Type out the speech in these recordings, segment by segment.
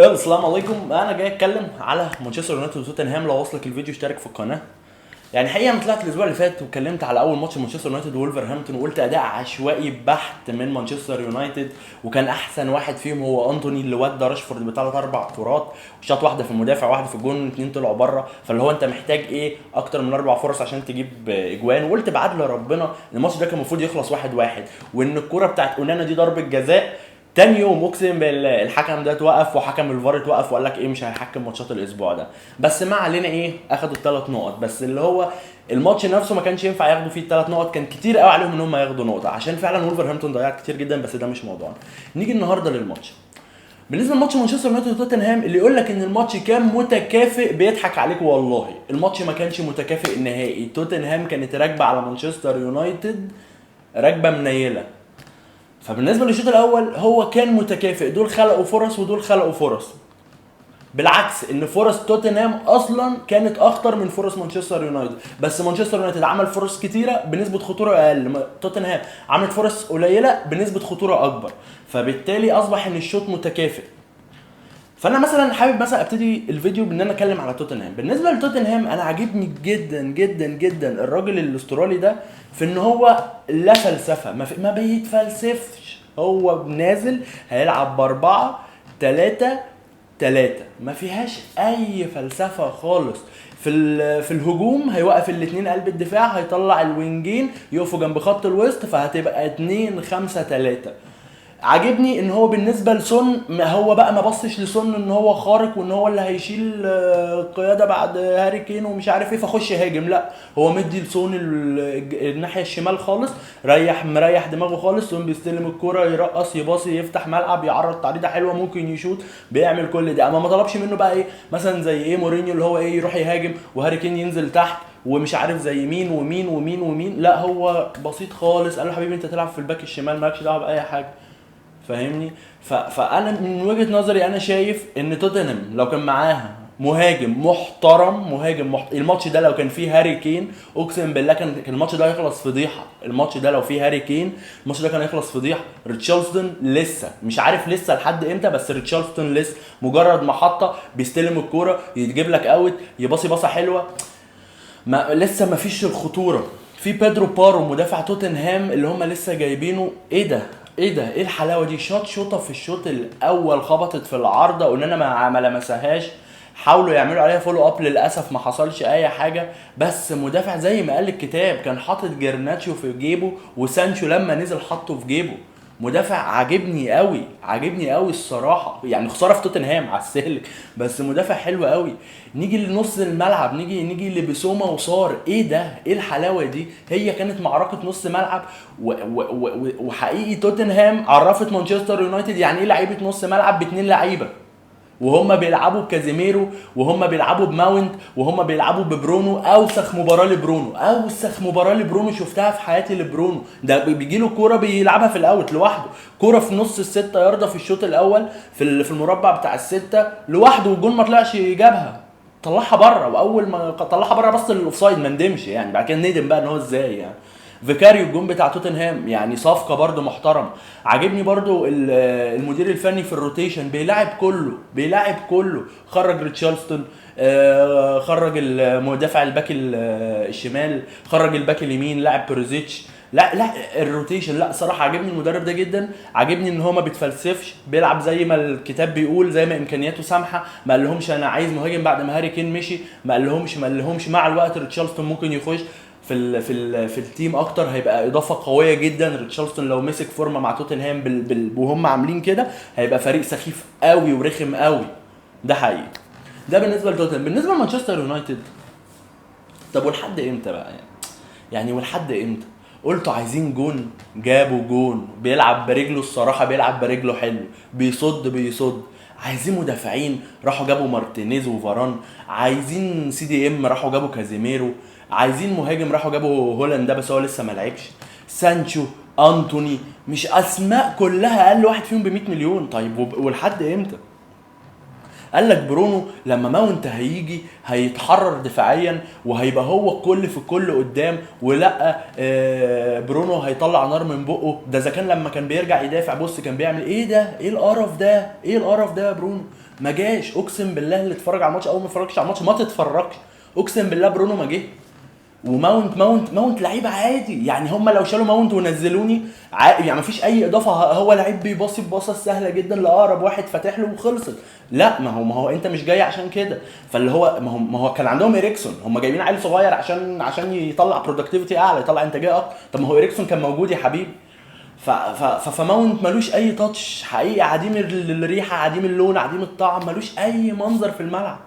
السلام عليكم. انا جاي اتكلم على مانشستر يونايتد وتوتنهام. لو وصلك الفيديو اشترك في القناه. يعني حقيقه انا طلعت الاسبوع اللي فات واتكلمت على اول ماتش مانشستر يونايتد وولفرهامبتون وقلت اداء عشوائي بحت من مانشستر يونايتد، وكان احسن واحد فيهم هو انتوني اللي ودى راشفورد بثلاث اربع كرات وشاط واحده في المدافع واحده في الجون واثنين طلعوا بره. فاللي هو انت محتاج ايه اكتر من اربع فرص عشان تجيب اجوان. وقلت بعدل ربنا ان الماتش ده كان المفروض يخلص 1-1 وان الكوره بتاعت اونانا دي ضربه جزاء. تاني يوم اقسم بالله الحكم ده توقف وحكم الفار اتوقف وقال لك ايه مش هيحكم ماتشات الاسبوع ده. بس ما علينا، ايه اخدوا الثلاث نقط. بس اللي هو الماتش نفسه ما كانش ينفع ياخدوا فيه الثلاث نقط، كان كتير قوي عليهم ان هم ياخدوا نقطه عشان فعلا وولفرهامبتون ضيعت كتير جدا. بس ده مش موضوعنا. نيجي النهارده للماتش. بالنسبه لماتش مانشستر يونايتد وتوتنهام، اللي يقول لك ان الماتش كان متكافئ بيضحك عليك. والله الماتش ما كانش متكافئ نهائي. توتنهام كانت راكبه على مانشستر يونايتد راكبه منيله. فبالنسبه للشوط الاول هو كان متكافئ، دول خلقوا فرص ودول خلقوا فرص. بالعكس ان فرص توتنهام اصلا كانت اخطر من فرص مانشستر يونايتد، بس مانشستر يونايتد عمل فرص كتيره بنسبه خطوره اقل، توتنهام عملت فرص قليله بنسبه خطوره اكبر، فبالتالي اصبح ان الشوط متكافئ. فانا مثلا حابب مثلا ابتدي الفيديو بان انا اتكلم على توتنهام. بالنسبه لتوتنهام انا عاجبني جدا جدا جدا الراجل الاسترالي ده في ان هو لا فلسفه، ما بيتفلسفش. هو نازل هيلعب باربعة تلاتة تلاتة، ما فيهاش اي فلسفه خالص. في الهجوم هيوقف الاثنين قلب الدفاع، هيطلع الوينجين يقفوا جنب خط الوسط، فهتبقى 2-5-3. عاجبني ان هو بالنسبه لسون هو بقى ما بصش لسون ان هو خارق وان هو اللي هيشيل القياده بعد هاري كين ومش عارف ايه فخش هاجم. لا، هو مدي لسون الناحيه الشمال خالص، مريح دماغه خالص. سون بيستلم الكرة يرقص يباصي يفتح ملعب يعرض تعريضه حلوه ممكن يشوط، بيعمل كل ده. اما ما طلبش منه بقى ايه مثلا زي ايه مورينيو اللي هو ايه يروح يهاجم وهاري كين ينزل تحت ومش عارف زي مين ومين ومين ومين. لا، هو بسيط خالص. قال له حبيبي انت تلعب في الباك الشمال مالكش دعوه باي حاجه. فاهمني؟ فانا من وجهه نظري انا شايف ان توتنهام لو كان معاها مهاجم محترم الماتش ده لو كان فيه هاري كين اقسم بالله كان الماتش ده هيخلص فضيحه. الماتش ده لو فيه هاري كين الماتش ده كان هيخلص فضيحه. ريتشاردسون لسه مش عارف لسه لحد امتى، بس ريتشاردسون لسه مجرد محطه بيستلم الكوره يجيب لك اوت يباصي باصه حلوه، لسه ما فيش الخطوره. في بيدرو بارو مدافع توتنهام اللي هم لسه جايبينه، ايه ده ايه الحلاوه دي. شوطه في الشوط الاول خبطت في العارضه قلنا ما لمسهاش، حاولوا يعملوا عليها فولو اب للاسف ما حصلش اي حاجه. بس مدافع زي ما قال الكتاب كان حاطط جرناتشو في جيبه وسانشو لما نزل حطه في جيبه. مدافع عاجبني قوي الصراحه. يعني خساره في توتنهام على السلك، بس مدافع حلو قوي. نيجي لنص الملعب، نيجي لبسومه وصار، ايه ده ايه الحلاوه دي. هي كانت معركه نص ملعب وحقيقي توتنهام عرفت مانشستر يونايتد يعني ايه لعيبه نص ملعب باتنين لعيبه، وهم بيلعبوا بكازيميرو وهم بيلعبوا بماونت وهم بيلعبوا ببرونو. اوسخ مباراه لبرونو شفتها في حياتي. لبرونو ده بيجي له كوره بيلعبها في الاوت لوحده، كوره في نص الستة ياردة في الشوط الاول في المربع بتاع الستة لوحده، والجون ما طلعش جابها، طلعها بره. واول ما طلعها بره بص للاوفسايد ما ندمش يعني، بعد كده ندم بقى ان هو ازاي يعني. فيكاريو الجون بتاع توتنهام يعني صفقه برده محترم. عاجبني برده المدير الفني في الروتيشن بيلاعب كله. خرج ريتشارلستون، خرج المدافع الباك الشمال، خرج الباك اليمين لاعب بروزيتش. لا الروتيشن، لا صراحه عاجبني المدرب ده جدا. عاجبني ان هو ما بيتفلسفش، بيلعب زي ما الكتاب بيقول زي ما امكانياته سامحه. ما قالهمش انا عايز مهاجم بعد ما هاري كين مشي، ما قالهمش مع الوقت ريتشارلستون ممكن يخش في التيم اكتر، هيبقى اضافه قويه جدا. ريتشاردسون لو مسك فورمه مع توتنهام وهم عاملين كده هيبقى فريق سخيف قوي ورخم قوي. ده حقيقي. ده بالنسبه لتوتنهام. بالنسبه لمانشستر يونايتد، طب ولحد امتى بقى يعني ولحد امتى؟ قلتوا عايزين جون، جابوا جون. بيلعب برجله الصراحه، بيلعب برجله حلو، بيصد. عايزين مدافعين راحوا جابوا مارتينيز وفاران. عايزين سي دي ام راحوا جابوا كازيميرو. عايزين مهاجم راحوا جابوا هولاند ده بس هو لسه ما لعبش. سانشو، انتوني، مش اسماء كلها اقل واحد فيهم ب 100 مليون. طيب ولحد امتى؟ قال لك برونو لما ماونت هيجي هيتحرر دفاعيا وهيبقى هو الكل في الكل قدام، ولا برونو هيطلع نار من بقه. ده اذا كان لما كان بيرجع يدافع بص كان بيعمل ايه، ده ايه القرف ده، ايه القرف ده يا برونو. ما جاش، اقسم بالله اللي اتفرج على الماتش او ما اتفرجش على الماتش ما تتفرجش، اقسم بالله برونو ما جه. وماونت لعيب عادي يعني، هم لو شالوا ماونت ونزلوني يعني مفيش اي اضافه، هو لعيب بيباصي بباصه سهله جدا لاقرب واحد فاتح له وخلصت. لا ما هو انت مش جاي عشان كده. فاللي هو ما هو كان عندهم اريكسون، هم جايبين عيل صغير عشان يطلع برودكتيفيتي اعلى، يطلع انتاجيه اكتر. طب ما هو اريكسون كان موجود يا حبيبي. فماونت ملوش اي تاتش حقيقي، عديم الريحه، عديم اللون، عديم الطعم، ملوش اي منظر في الملعب.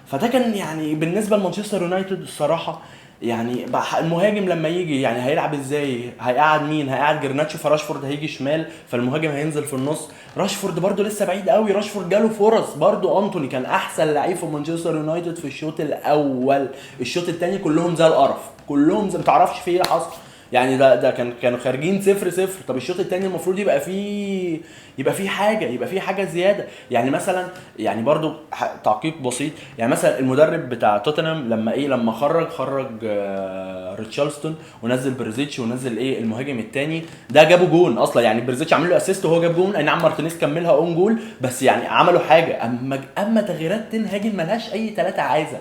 فده كان يعني بالنسبه لمانشستر يونايتد الصراحه. يعني المهاجم لما يجي يعني هيلعب ازاي، هيقعد مين، هيقعد جرناتشو، فراشفورد هيجي شمال، فالمهاجم هينزل في النص. راشفورد برضو لسه بعيد قوي، راشفورد جاله فرص برضو. انتوني كان احسن لعيب في مانشستر يونايتد في الشوط الاول، الشوط الثاني كلهم زي القرف، كلهم زي ما تعرفش في ايه حصل يعني. ده كانوا خارجين 0-0. طب الشوط الثاني المفروض يبقى فيه حاجه، يبقى فيه حاجه زياده يعني. مثلا يعني برضو تعقيب بسيط يعني، مثلا المدرب بتاع توتنهام لما خرج ريتشارلستون ونزل بريزيتش ونزل المهاجم الثاني ده، جابوا جون اصلا يعني. بريزيتش عمل له اسيست وهو جاب جون، اي نعم مارتينيز كملها اون جول، بس يعني عملوا حاجه. اما تغييرات تين هاجن ملهاش اي ثلاثه عايزه،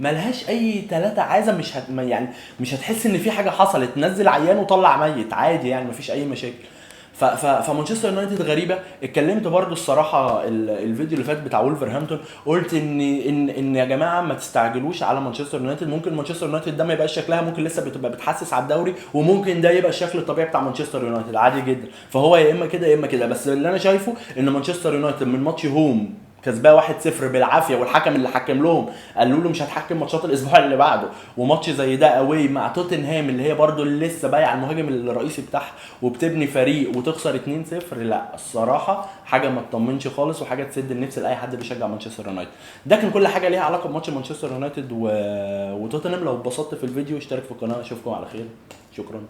ملهاش اي ثلاثه عايزه. يعني مش هتحس ان في حاجه حصلت، نزل عيان وطلع ميت عادي يعني، مفيش اي مشاكل. فمانشستر يونايتد غريبه. اتكلمت برضو الصراحه الفيديو اللي فات بتاع وولفرهامبتون، قلت ان يا جماعه ما تستعجلوش على مانشستر يونايتد. ممكن مانشستر يونايتد ده ما يبقاش شكلها، ممكن لسه بتبقى بتحسس على الدوري، وممكن ده يبقى الشكل الطبيعي بتاع مانشستر يونايتد عادي جدا. فهو يا اما كده يا اما كده. بس اللي انا شايفه ان مانشستر يونايتد من ماتش هوم كسباه 1-0 بالعافيه، والحكم اللي حكم لهم قالوا له مش هتحكم ماتشات الاسبوع اللي بعده، وماتش زي ده اوي مع توتنهام اللي هي برضو اللي لسه بايعه المهاجم الرئيسي بتاعها وبتبني فريق وتخسر 2-0، لا الصراحه حاجه ما تطمنش خالص، وحاجه تسد النفس لاي حد بيشجع مانشستر يونايتد. ده كان كل حاجه ليها علاقه بماتش مانشستر يونايتد وتوتنهام. لو اتبسطت في الفيديو اشترك في القناه، اشوفكم على خير، شكرا.